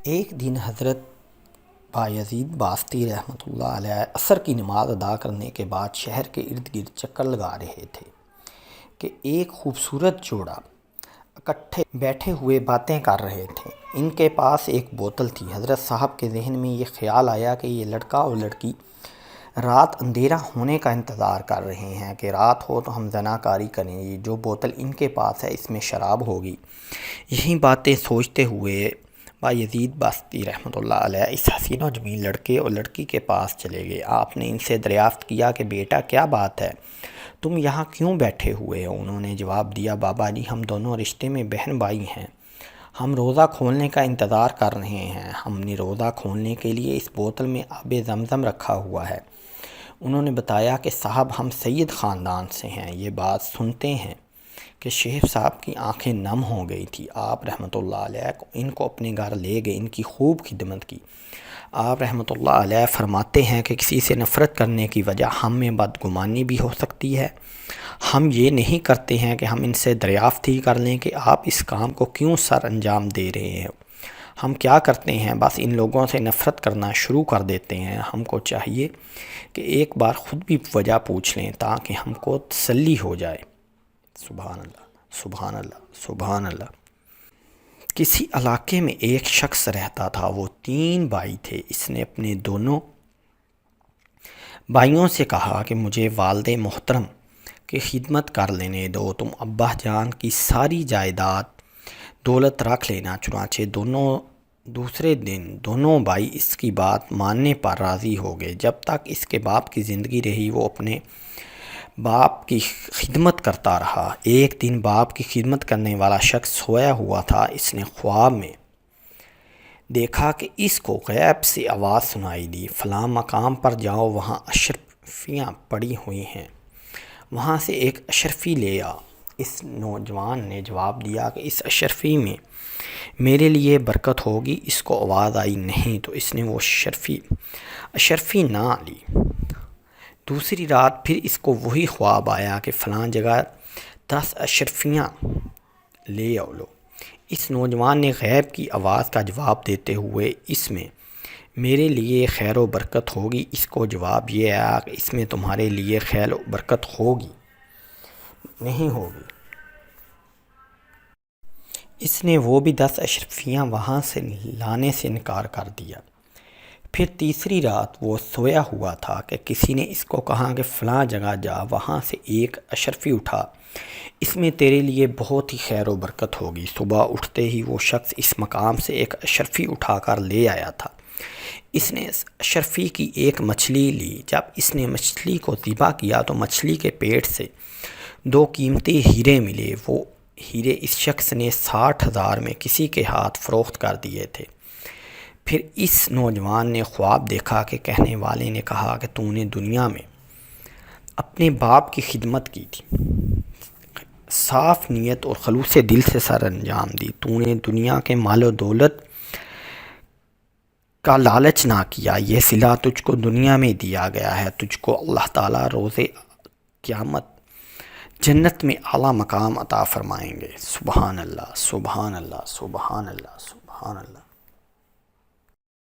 ایک دن حضرت بایزید باستی رحمۃ اللہ علیہ عصر کی نماز ادا کرنے کے بعد شہر کے ارد گرد چکر لگا رہے تھے کہ ایک خوبصورت جوڑا اکٹھے بیٹھے ہوئے باتیں کر رہے تھے۔ ان کے پاس ایک بوتل تھی۔ حضرت صاحب کے ذہن میں یہ خیال آیا کہ یہ لڑکا اور لڑکی رات اندھیرا ہونے کا انتظار کر رہے ہیں کہ رات ہو تو ہم زنا کاری کریں گے، جو بوتل ان کے پاس ہے اس میں شراب ہوگی۔ یہی باتیں سوچتے ہوئے بایزید باستی رحمۃ اللہ علیہ اس حسین و جمیل لڑکے اور لڑکی کے پاس چلے گئے۔ آپ نے ان سے دریافت کیا کہ بیٹا کیا بات ہے، تم یہاں کیوں بیٹھے ہوئے ہو؟ انہوں نے جواب دیا، بابا جی ہم دونوں رشتے میں بہن بھائی ہیں، ہم روزہ کھولنے کا انتظار کر رہے ہیں۔ ہم نے روزہ کھولنے کے لیے اس بوتل میں آب زمزم رکھا ہوا ہے۔ انہوں نے بتایا کہ صاحب ہم سید خاندان سے ہیں۔ یہ بات سنتے ہیں کہ شیخ صاحب کی آنکھیں نم ہو گئی تھی۔ آپ رحمۃ اللہ علیہ ان کو اپنے گھر لے گئے، ان کی خوب خدمت کی۔ آپ رحمۃ اللہ علیہ فرماتے ہیں کہ کسی سے نفرت کرنے کی وجہ ہم میں بدگمانی بھی ہو سکتی ہے۔ ہم یہ نہیں کرتے ہیں کہ ہم ان سے دریافت ہی کر لیں کہ آپ اس کام کو کیوں سر انجام دے رہے ہیں۔ ہم کیا کرتے ہیں، بس ان لوگوں سے نفرت کرنا شروع کر دیتے ہیں۔ ہم کو چاہیے کہ ایک بار خود بھی وجہ پوچھ لیں تاکہ ہم کو تسلی ہو جائے۔ سبحان اللہ، سبحان اللہ، سبحان اللہ۔ کسی علاقے میں ایک شخص رہتا تھا، وہ 3 بھائی تھے۔ اس نے اپنے دونوں بھائیوں سے کہا کہ مجھے والد محترم کی خدمت کر لینے دو، تم ابا جان کی ساری جائیداد دولت رکھ لینا۔ چنانچہ دوسرے دن دونوں بھائی اس کی بات ماننے پر راضی ہو گئے۔ جب تک اس کے باپ کی زندگی رہی وہ اپنے باپ کی خدمت کرتا رہا۔ ایک دن باپ کی خدمت کرنے والا شخص سویا ہوا تھا۔ اس نے خواب میں دیکھا کہ اس کو غیب سے آواز سنائی دی، فلاں مقام پر جاؤ، وہاں اشرفیاں پڑی ہوئی ہیں، وہاں سے ایک اشرفی لے آ۔ اس نوجوان نے جواب دیا کہ اس اشرفی میں میرے لیے برکت ہوگی۔ اس کو آواز آئی نہیں تو اس نے وہ اشرفی نہ لی۔ دوسری رات پھر اس کو وہی خواب آیا کہ فلاں جگہ 10 اشرفیاں لے آؤ لو۔ اس نوجوان نے غیب کی آواز کا جواب دیتے ہوئے اس میں میرے لیے خیر و برکت ہوگی، اس کو جواب یہ آیا کہ اس میں تمہارے لیے خیر و برکت ہوگی نہیں ہوگی۔ اس نے وہ بھی 10 اشرفیاں وہاں سے لانے سے انکار کر دیا۔ پھر تیسری رات وہ سویا ہوا تھا کہ کسی نے اس کو کہا کہ فلاں جگہ جا، وہاں سے ایک اشرفی اٹھا، اس میں تیرے لیے بہت ہی خیر و برکت ہوگی۔ صبح اٹھتے ہی وہ شخص اس مقام سے ایک اشرفی اٹھا کر لے آیا تھا۔ اس نے اس اشرفی کی ایک مچھلی لی۔ جب اس نے مچھلی کو ذبح کیا تو مچھلی کے پیٹ سے 2 قیمتی ہیرے ملے۔ وہ ہیرے اس شخص نے 60,000 میں کسی کے ہاتھ فروخت کر دیے تھے۔ پھر اس نوجوان نے خواب دیکھا کہ کہنے والے نے کہا کہ تو نے دنیا میں اپنے باپ کی خدمت کی تھی، صاف نیت اور خلوص دل سے سر انجام دی، تو نے دنیا کے مال و دولت کا لالچ نہ کیا، یہ صلہ تجھ کو دنیا میں دیا گیا ہے، تجھ کو اللہ تعالیٰ روز قیامت جنت میں اعلیٰ مقام عطا فرمائیں گے۔ سبحان اللہ، سبحان اللہ، سبحان اللہ، سبحان اللہ۔